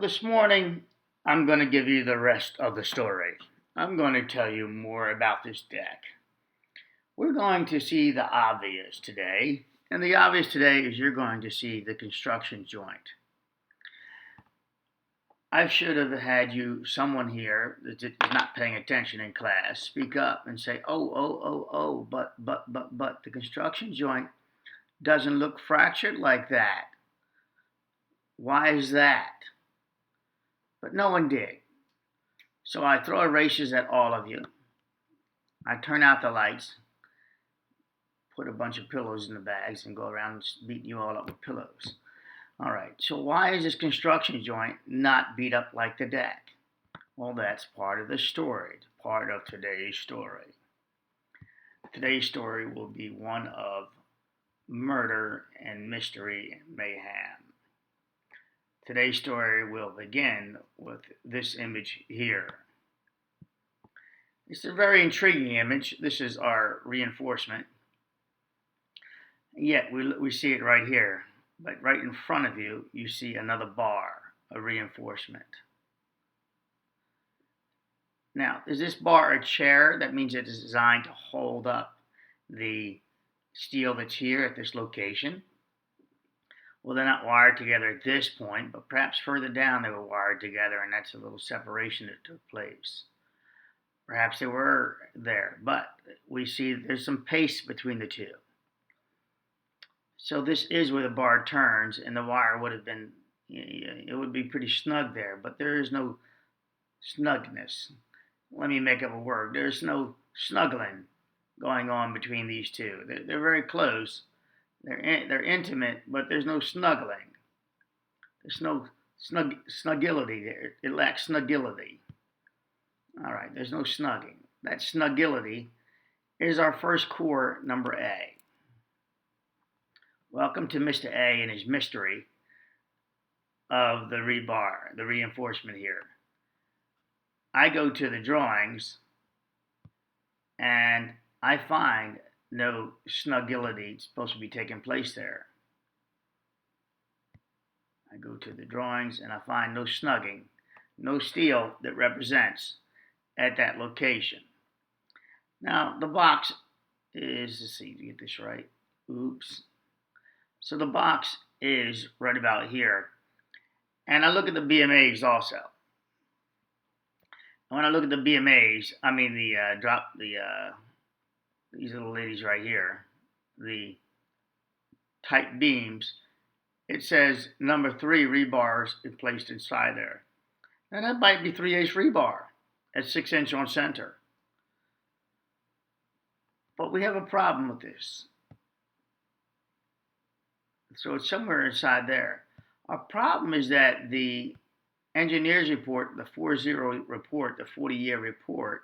This morning, I'm going to give you the rest of the story. I'm going to tell you more about this deck. We're going to see the obvious today, and the obvious today is you're going to see the construction joint. I should have had someone here that is not paying attention in class, speak up and say, but the construction joint doesn't look fractured like that. Why is that? But no one did. So I throw erasers at all of you. I turn out the lights, put a bunch of pillows in the bags, and go around beating you all up with pillows. All right, so why is this construction joint not beat up like the deck? Well, that's part of the story, part of today's story. Today's story will be one of murder and mystery and mayhem. Today's story will begin with this image here. It's a very intriguing image. This is our reinforcement. Yet we see it right here. But right in front of you, you see another bar, a reinforcement. Now, is this bar a chair? That means it is designed to hold up the steel that's here at this location. Well, they're not wired together at this point, but perhaps further down they were wired together, and that's a little separation that took place. Perhaps they were there, but we see there's some paste between the two. So this is where the bar turns, and the wire would have been, it would be pretty snug there, but there is no snugness. Let me make up a word. There's no snuggling going on between these two. They're very close. They're intimate, but there's no snuggling. There's no snuggility there. It lacks snuggility. All right, there's no snugging. That snuggility is our first core, number A. Welcome to Mr. A and his mystery of the rebar, the reinforcement here. I go to the drawings and I find no snuggility supposed to be taking place there. I go to the drawings and I find no snugging, no steel that represents at that location. Now the box is, let's see to get this right. Oops. So the box is right about here. And I look at the BMAs also. And when I look at the BMAs, I mean these little ladies right here, the tight beams, it says number 3 rebars is placed inside there. And that might be 3/8 rebar at 6" on center. But we have a problem with this. So it's somewhere inside there. Our problem is that the engineer's report, the 40 report, the 40-year report,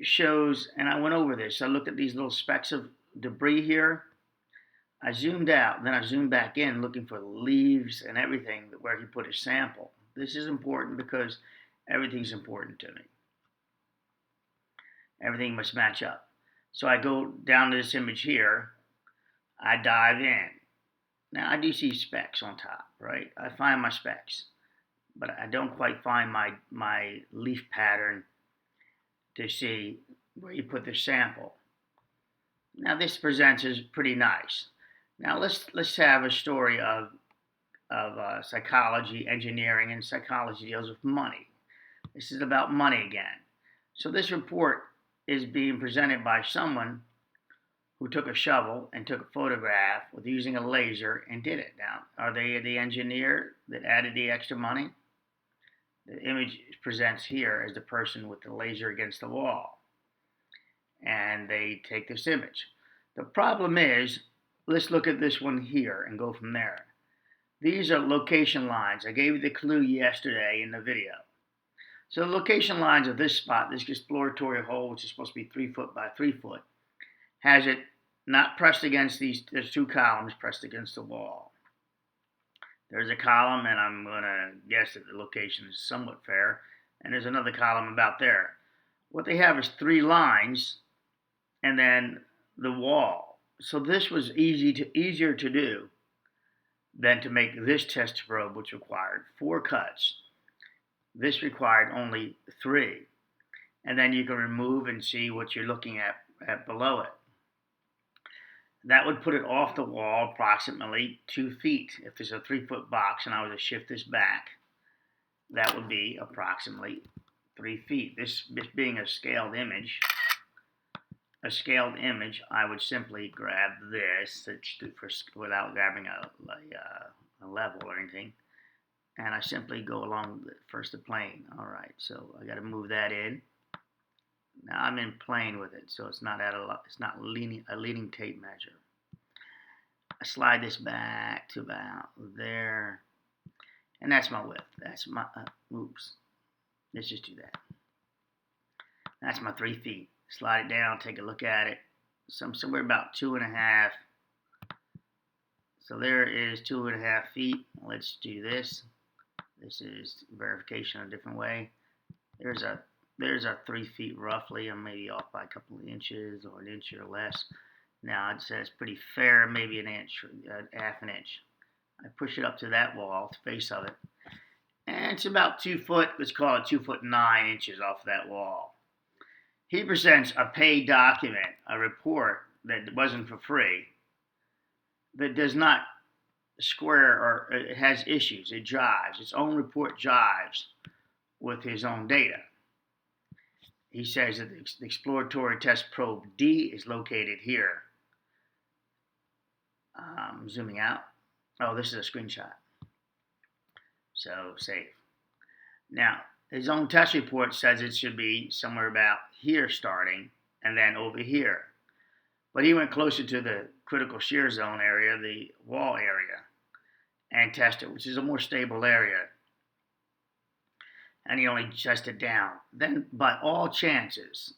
shows, and I went over this, I looked at these little specks of debris here. I zoomed out, then I zoomed back in looking for leaves and everything where he put his sample. This is important because everything's important to me. Everything must match up. So I go down to this image here. I dive in. Now I do see specks on top, right? I find my specks, but I don't quite find my leaf pattern to see where you put the sample. Now this presents as pretty nice. Now let's have a story of psychology, engineering, and psychology deals with money. This is about money again. So this report is being presented by someone who took a shovel and took a photograph with using a laser and did it. Now, are they the engineer that added the extra money? The image presents here as the person with the laser against the wall. And they take this image. The problem is, let's look at this one here and go from there. These are location lines. I gave you the clue yesterday in the video. So the location lines of this spot, this exploratory hole, which is supposed to be 3 foot by 3 foot, has it not pressed against there's 2 columns pressed against the wall. There's a column, and I'm going to guess that the location is somewhat fair, and there's another column about there. What they have is 3 lines, and then the wall. So this was easier to do Then to make this test probe, which required 4 cuts, this required only 3. And then you can remove and see what you're looking at below it. That would put it off the wall approximately 2 feet. If there's a 3-foot box and I was to shift this back, that would be approximately 3 feet. This being a scaled image, I would simply grab this without grabbing a level or anything, and I simply go along first the plane. All right, so I got to move that in. Now I'm in plane with it, so it's not a leading tape measure. I slide this back to about there, and that's my width. That's my oops. Let's just do that. That's my 3 feet. Slide it down, take a look at it. Somewhere about 2.5. So there is 2.5 feet. Let's do this. This is verification a different way. There's a 3 feet roughly. I'm maybe off by a couple of inches or an inch or less. Now I'd say it's pretty fair, maybe an inch, half an inch. I push it up to that wall, the face of it, and it's about 2 foot. Let's call it 2 foot 9 inches off that wall. He presents a paid document, a report that wasn't for free, that does not square, or it has issues. It jives. Its own report jives with his own data. He says that the exploratory test probe D is located here. Zooming out. Oh, this is a screenshot. So save. Now, his own test report says it should be somewhere about here starting and then over here. But he went closer to the critical shear zone area, the wall area, and tested, which is a more stable area. And he only tested down. Then, by all chances,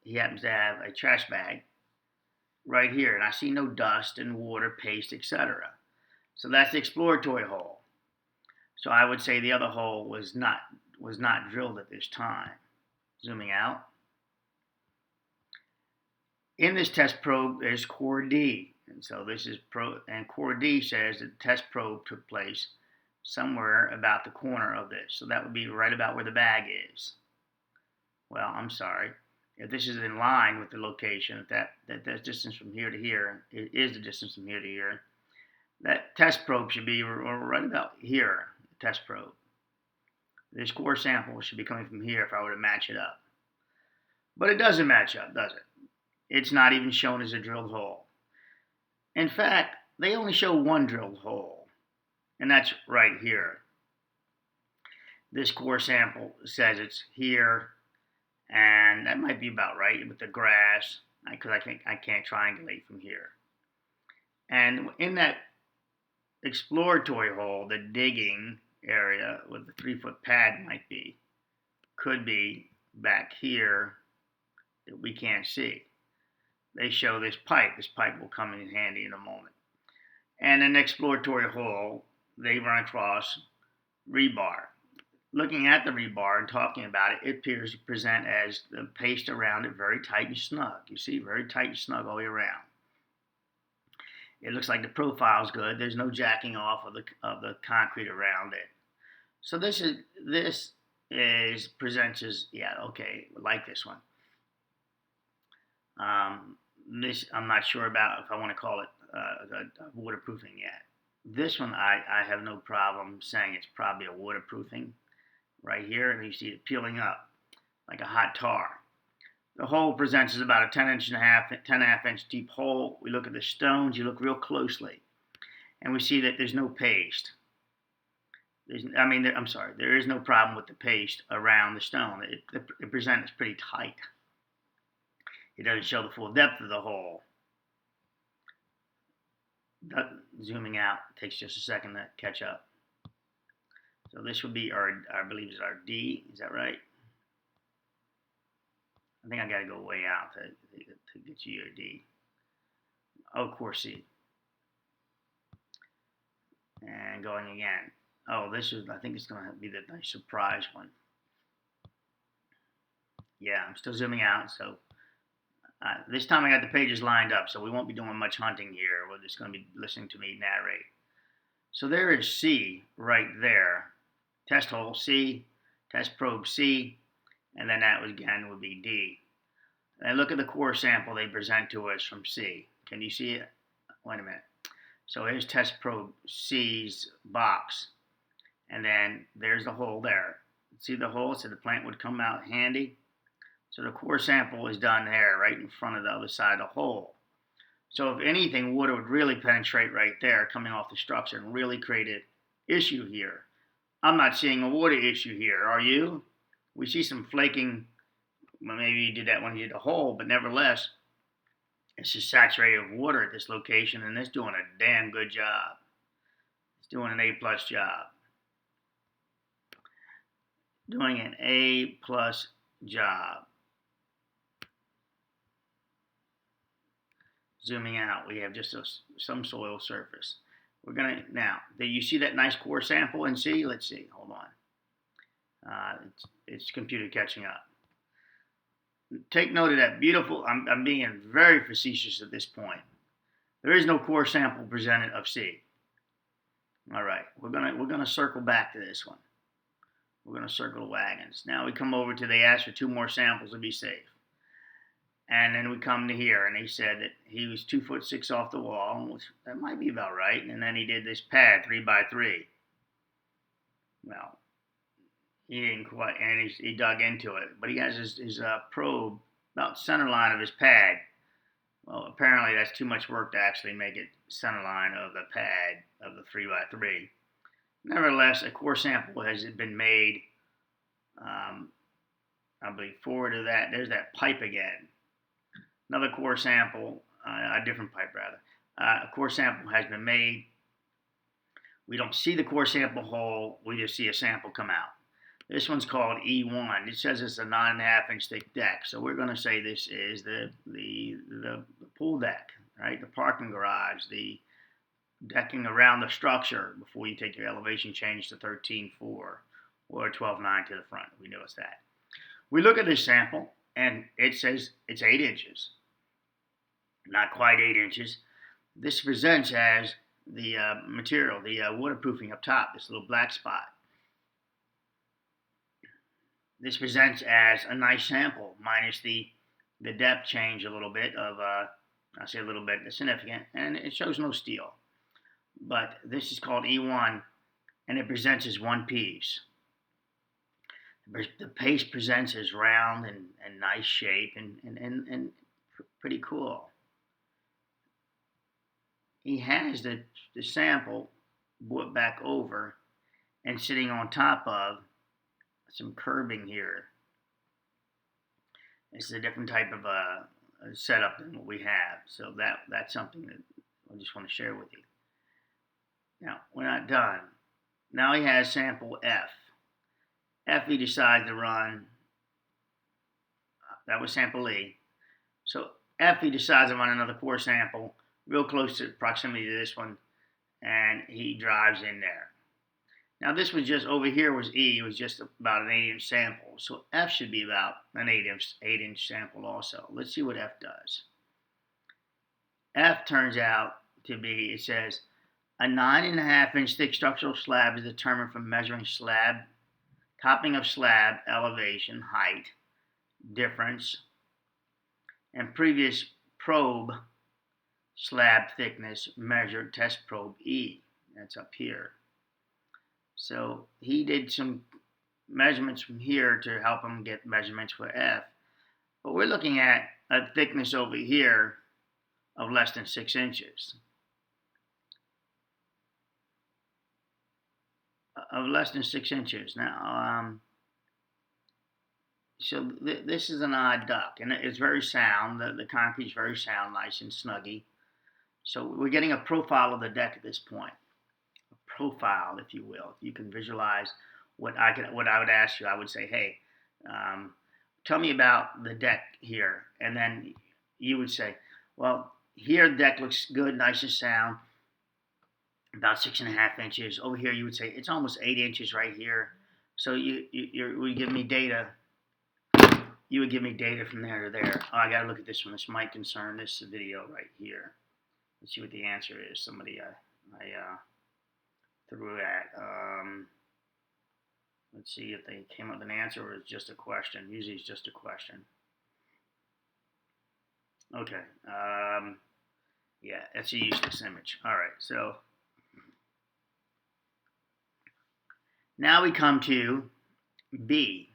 he happens to have a trash bag right here, and I see no dust and water, paste, etc. So that's the exploratory hole. So I would say the other hole was not drilled at this time. Zooming out. In this test probe, there's core D, and so this is core D says that the test probe took place somewhere about the corner of this. So that would be right about where the bag is. Well, I'm sorry. If this is in line with the location, if that distance from here to here, it is the distance from here to here, that test probe should be right about here, the test probe. This core sample should be coming from here if I were to match it up. But it doesn't match up, does it? It's not even shown as a drilled hole. In fact, they only show one drilled hole, and that's right here. This core sample says it's here, and that might be about right with the grass, because I can't triangulate from here. And in that exploratory hole, the digging area with the 3-foot pad could be back here that we can't see. They show this pipe. This pipe will come in handy in a moment. And an exploratory hole, they run across rebar. Looking at the rebar and talking about it, it appears to present as the paste around it very tight and snug. You see, very tight and snug all the way around. It looks like the profile's good. There's no jacking off of the concrete around it. So this presents as, yeah, okay, like this one. This I'm not sure about if I want to call it waterproofing yet. This one I have no problem saying it's probably a waterproofing right here, and you see it peeling up like a hot tar. The hole presents as about a 10.5 inch deep hole. We look at the stones, you look real closely, and we see that there's no paste. There is no problem with the paste around the stone. It presents pretty tight. It doesn't show the full depth of the hole. Zooming out takes just a second to catch up. So this would be I believe is our D. Is that right? I think I got to go way out to get you your D. Oh, core C. And going again. Oh, I think it's going to be the nice surprise one. Yeah, I'm still zooming out, so This time I got the pages lined up, so we won't be doing much hunting here. We're just going to be listening to me narrate. So there is C right there. Test hole C, test probe C, and then that again would be D. And look at the core sample they present to us from C. Can you see it? Wait a minute. So here's test probe C's box. And then there's the hole there. See the hole? So the plant would come out handy. So the core sample is done there, right in front of the other side of the hole. So if anything, water would really penetrate right there, coming off the structure, and really create an issue here. I'm not seeing a water issue here, are you? We see some flaking. Well, maybe you did that when you did the hole, but nevertheless, it's just saturated with water at this location, and it's doing a damn good job. It's doing an A+ job. Doing an A+ job. Zooming out, we have just some soil surface. We're gonna now. Do you see that nice core sample in C? Let's see. Hold on. It's computer catching up. Take note of that beautiful. I'm being very facetious at this point. There is no core sample presented of C. All right, we're gonna circle back to this one. We're gonna circle the wagons. Now we come over to, they asked for 2 more samples to be safe. And then we come to here, and he said that he was 2'6" off the wall, which that might be about right. And then he did this pad 3x3. Well, he didn't quite, and he dug into it, but he has his probe about center line of his pad. Well, apparently that's too much work to actually make it center line of the pad of the 3x3. Nevertheless, a core sample has been made. I believe forward to that, there's that pipe again. Another core sample, a different pipe rather. A core sample has been made. We don't see the core sample hole, we just see a sample come out. This one's called E1. It says it's a 9.5-inch thick deck. So we're going to say this is the pool deck, right? The parking garage, the decking around the structure before you take your elevation change to 13.4 or 12.9 to the front. We notice that. We look at this sample, and it says it's 8 inches. Not quite 8 inches. This presents as the material, the waterproofing up top, this little black spot. This presents as a nice sample, minus the depth change a little bit of, I say a little bit, significant, and it shows no steel. But this is called E1, and it presents as one piece. The paste presents as round and nice shape and pretty cool. He has the sample brought back over and sitting on top of some curbing here. This is a different type of setup than what we have. So that's something that I just want to share with you. Now, we're not done. Now he has sample F. F he decides to run. That was sample E. So F he decides to run another core sample real close to proximity to this one, and he drives in there. Now this was just, over here was E, it was just about an 8-inch sample. So F should be about an 8-inch sample also. Let's see what F does. F turns out to be, it says, a 9.5-inch thick structural slab is determined from measuring slab, topping of slab, elevation, height, difference, and previous probe slab thickness measured test probe E. That's up here. So he did some measurements from here to help him get measurements for F. But we're looking at a thickness over here of less than 6 inches. Of less than 6 inches. Now, so this is an odd duct, and it's very sound. The concrete's very sound, nice and snuggy. So we're getting a profile of the deck at this point. A profile, if you will. If you can visualize what I would ask you, I would say, hey, tell me about the deck here. And then you would say, well, here the deck looks good, nice and sound, about 6.5 inches. Over here you would say it's almost 8 inches right here. So you would give me data. you would give me data from there to there. Oh, I got to look at this one. This might concern this video right here. Let's see what the answer is. Somebody I threw at. Let's see if they came up with an answer or it's just a question. Usually it's just a question. Okay. Yeah, that's a useless image. All right, so now we come to B.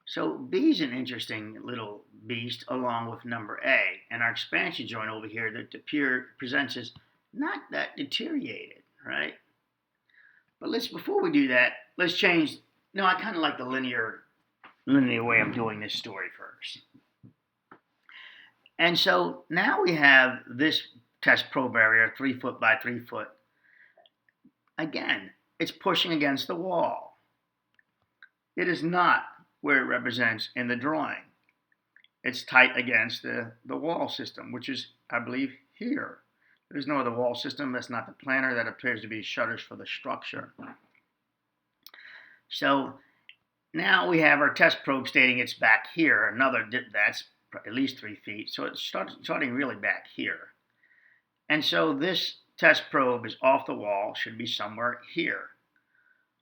So B is an interesting little beast along with number A. And our expansion joint over here that presents as not that deteriorated, right? But before we do that, let's change. No, I kind of like the linear way I'm doing this story first. And so now we have this test probe area, 3 foot by 3 foot. Again, it's pushing against the wall. It is not where it represents in the drawing. It's tight against the wall system, which is, I believe, here. There's no other wall system. That's not the planter. That appears to be shutters for the structure. So now we have our test probe stating it's back here. That's at least 3 feet. So it's starting really back here. And so this test probe is off the wall, should be somewhere here.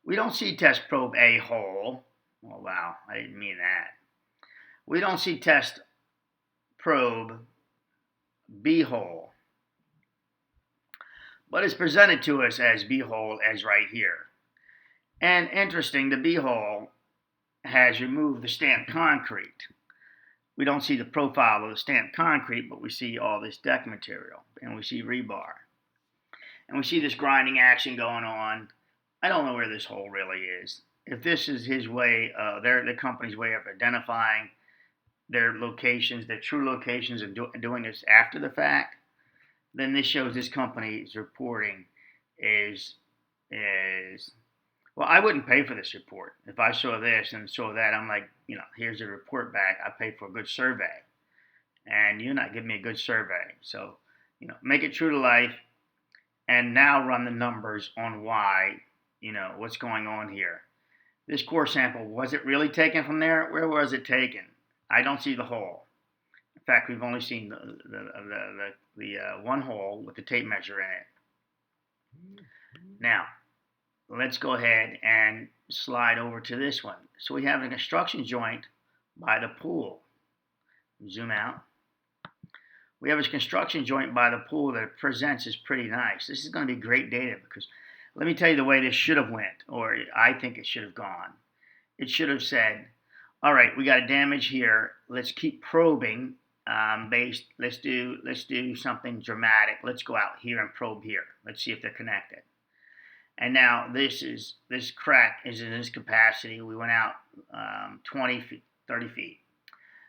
We don't see test probe A hole. Oh, wow, I didn't mean that. We don't see test probe B hole. But it's presented to us as B hole as right here. And interesting, the B hole has removed the stamped concrete. We don't see the profile of the stamped concrete, but we see all this deck material, and we see rebar. And we see this grinding action going on. I don't know where this hole really is. If this is his way, the company's way of identifying their locations, their true locations, and doing this after the fact, then this shows this company's reporting is well, I wouldn't pay for this report. If I saw this and saw that, I'm like, here's a report back. I paid for a good survey. And you're not giving me a good survey. So, make it true to life and now run the numbers on why, what's going on here. This core sample, was it really taken from there? Where was it taken? I don't see the hole. In fact, we've only seen the one hole with the tape measure in it. Now, let's go ahead and slide over to this one. So we have a construction joint by the pool. Zoom out. We have a construction joint by the pool that presents as pretty nice. This is going to be great data because let me tell you the way this should have went, or I think it should have gone. It should have said, all right, we got a damage here. Let's keep probing. Let's do something dramatic. Let's go out here and probe here. Let's see if they're connected. And now this crack is in this capacity. We went out 20 feet, 30 feet.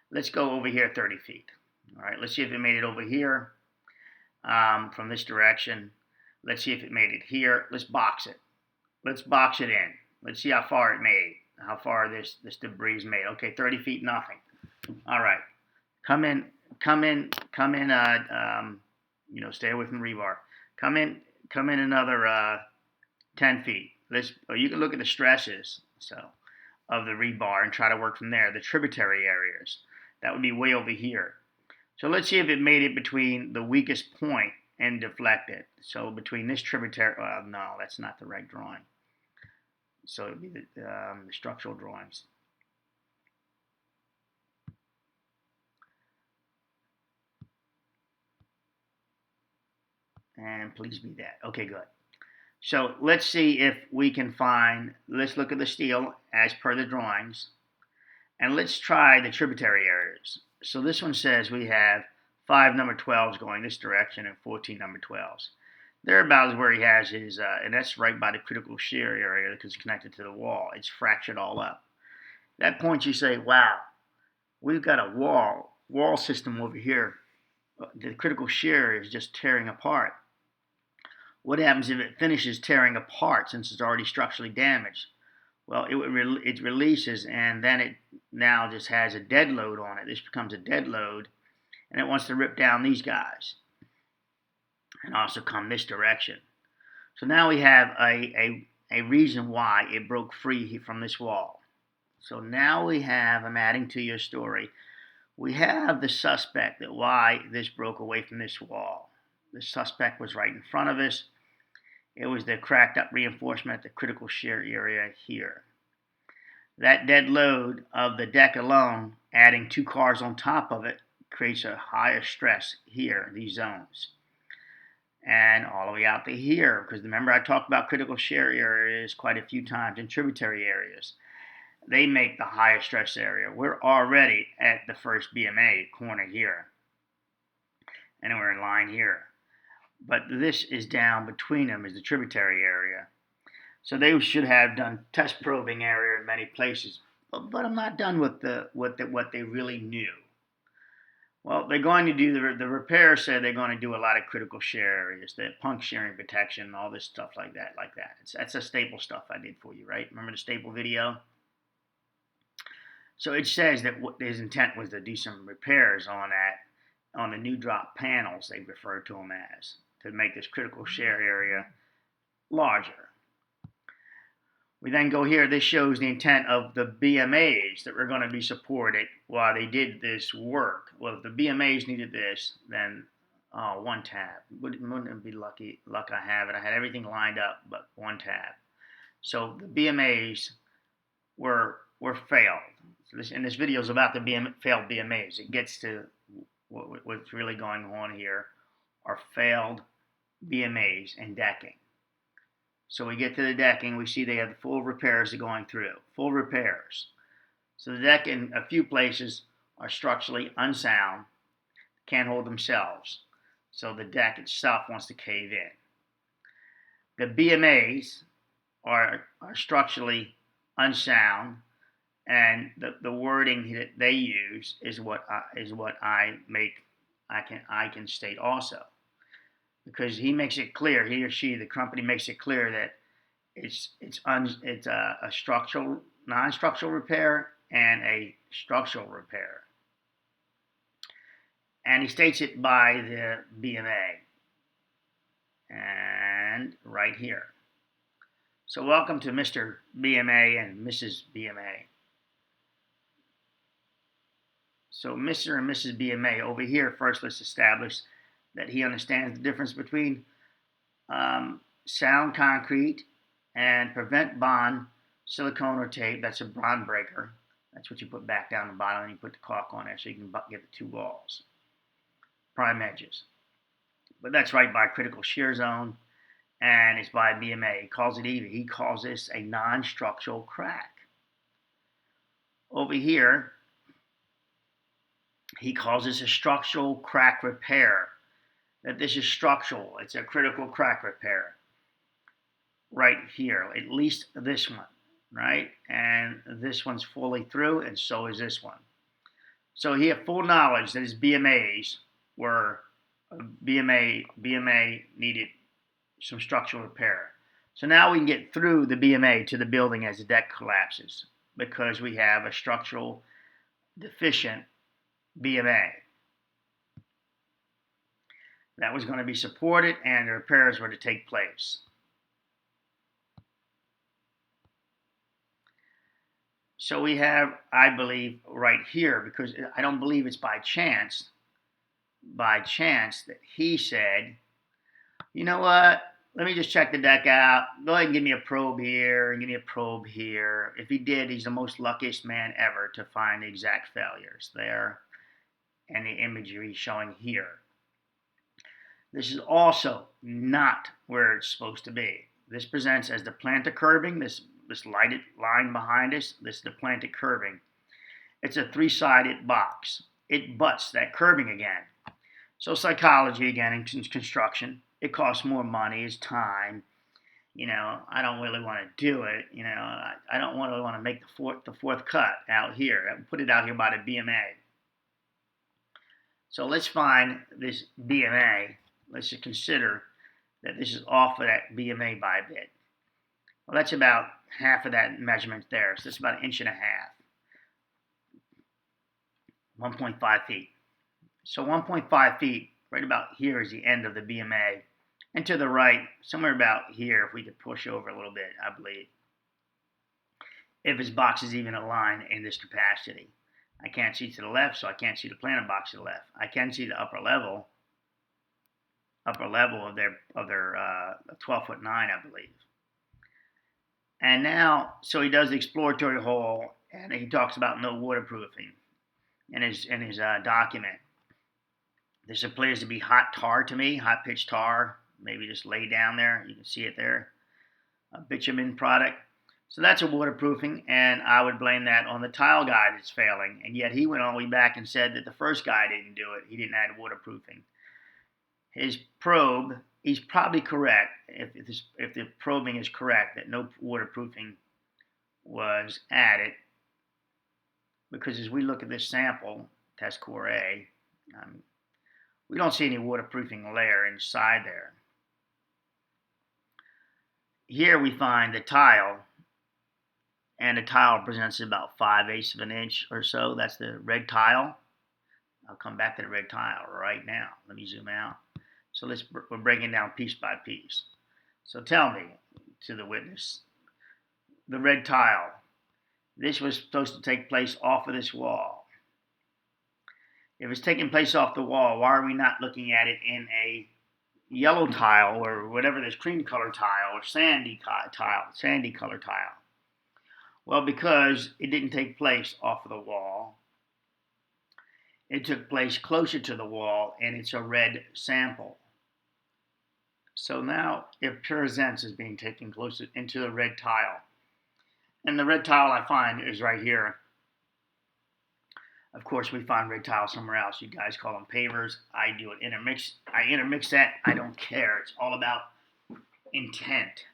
Let's go over here 30 feet. All right, let's see if it made it over here from this direction. Let's see if it made it here. Let's box it. Let's box it in. Let's see how far it made, how far this debris is made. Okay, 30 feet, nothing. All right, come in, stay away from rebar. Come in another 10 feet. You can look at the stresses of the rebar and try to work from there. The tributary areas, that would be way over here. So let's see if it made it between the weakest point and deflected. So between this tributary, no, that's not the right drawing. So it would be the structural drawings. And please be that. Okay, good. So let's see if we can let's look at the steel as per the drawings, and let's try the tributary areas. So this one says we have 5 number 12s going this direction and 14 number 12s. They're about where he has his, and that's right by the critical shear area because it's connected to the wall. It's fractured all up. At that point you say, wow, we've got a wall system over here. The critical shear is just tearing apart. What happens if it finishes tearing apart since it's already structurally damaged? Well, it releases, and then it now just has a dead load on it. This becomes a dead load, and it wants to rip down these guys and also come this direction. So now we have a reason why it broke free from this wall. So now we have, I'm adding to your story, we have the suspect that why this broke away from this wall. The suspect was right in front of us. It was the cracked up reinforcement at the critical shear area here. That dead load of the deck alone, adding 2 cars on top of it, creates a higher stress here, these zones. And all the way out to here, because remember I talked about critical shear areas quite a few times in tributary areas. They make the highest stress area. We're already at the first BMA corner here, and we're in line here. But this is down between them is the tributary area. So they should have done test probing area in many places, but I'm not done with what they really knew. Well, they're going to do the repair said they're going to do a lot of critical shear areas, the puncturing protection, all this stuff like that. That's the staple stuff I did for you, right? Remember the staple video? So it says that what his intent was to do some repairs on the new drop panels, they refer to them as, to make this critical shear area larger. We then go here, this shows the intent of the BMAs that were going to be supported while they did this work. Well, if the BMAs needed this, then, one tab. Wouldn't it be luck I have it. I had everything lined up, but one tab. So the BMAs were failed. So this video is about the failed BMAs. It gets to what's really going on here are failed BMAs and decking. So we get to the decking, we see they have the full repairs going through, full repairs. So the deck in a few places are structurally unsound, can't hold themselves. So the deck itself wants to cave in. The BMAs are structurally unsound, and the wording that they use is what I can state also. Because he makes it clear, he or she, the company makes it clear that it's a structural, non-structural repair and a structural repair. And he states it by the BMA. And right here. So welcome to Mr. BMA and Mrs. BMA. So Mr. and Mrs. BMA, over here, first let's establish that he understands the difference between sound concrete and prevent bond silicone or tape. That's a bond breaker. That's what you put back down the bottom and you put the caulk on there so you can get the 2 walls. Prime edges. But that's right by critical shear zone, and it's by BMA. He calls it even. He calls this a non-structural crack. Over here, he calls this a structural crack repair. That this is structural. It's a critical crack repair. Right here, at least this one, right? And this one's fully through, and so is this one. So he had full knowledge that his BMAs were, BMA needed some structural repair. So now we can get through the BMA to the building as the deck collapses because we have a structural deficient BMA. That was going to be supported and the repairs were to take place. So we have, I believe, right here, because I don't believe it's by chance that he said, you know what, let me just check the deck out. Go ahead and give me a probe here and give me a probe here. If he did, he's the most luckiest man ever to find the exact failures there and the imagery showing here. This is also not where it's supposed to be. This presents as the planter curbing, this lighted line behind us, this is the planter curbing. It's a 3-sided box. It butts that curbing again. So psychology again in construction, it costs more money, it's time. You know, I don't really want to do it. You know, I don't really want to make the fourth cut out here. I put it out here by the BMA. So let's find this BMA. Let's just consider that this is off of that BMA by a bit. Well, that's about half of that measurement there. So it's about 1.5 inches. 1.5 feet. So 1.5 feet, right about here is the end of the BMA. And to the right, somewhere about here, if we could push over a little bit, I believe, if his box is even aligned in this capacity. I can't see to the left, so I can't see the planer box to the left. I can see the upper level of their 12'9", I believe. And now, so he does the exploratory hole, and he talks about no waterproofing in his document. This appears to be hot tar to me, hot pitch tar, maybe just laid down there. You can see it there, a bitumen product. So that's a waterproofing, and I would blame that on the tile guy that's failing. And yet he went all the way back and said that the first guy didn't do it. He didn't add waterproofing. His probe, he's probably correct, if the probing is correct, that no waterproofing was added. Because as we look at this sample, test core A, we don't see any waterproofing layer inside there. Here we find the tile, and the tile presents about 5/8 of an inch or so. That's the red tile. I'll come back to the red tile right now. Let me zoom out. So we're breaking down piece by piece. So tell me, to the witness, the red tile, this was supposed to take place off of this wall. If it's taking place off the wall, why are we not looking at it in a yellow tile or whatever this cream color tile or sandy color tile? Well, because it didn't take place off of the wall. It took place closer to the wall, and it's a red sample. So now it presents as being taken closer into the red tile. And the red tile I find is right here. Of course, we find red tile somewhere else. You guys call them pavers. I do it intermix. I intermix that. I don't care. It's all about intent.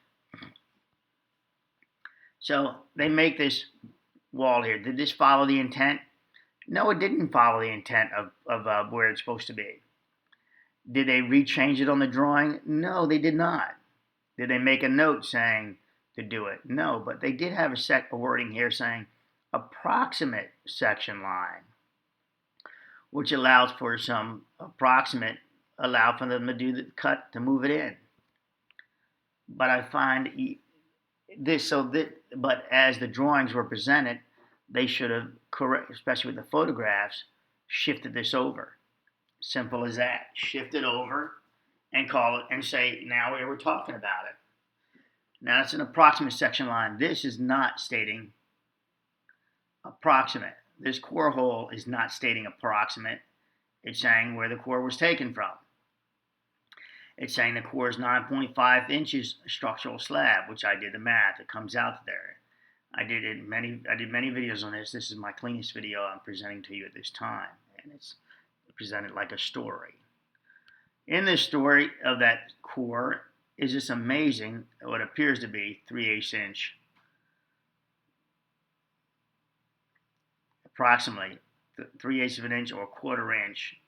So they make this wall here. Did this follow the intent? No, it didn't follow the intent of where it's supposed to be. Did they rechange it on the drawing? No, they did not. Did they make a note saying to do it? No, but they did have a wording here saying approximate section line, which allows for some allow for them to do the cut to move it in. But I find this but as the drawings were presented, they should have, especially with the photographs, shifted this over. Simple as that. Shift it over and call it and say, now we're talking about it. Now it's an approximate section line. This is not stating approximate. This core hole is not stating approximate. It's saying where the core was taken from. It's saying the core is 9.5 inches structural slab, which I did the math. It comes out there. I did many videos on this. This is my cleanest video I'm presenting to you at this time, and it's presented like a story. In this story of that core is this amazing, what appears to be 3/8 inch, approximately 3/8 of an inch or 1/4 inch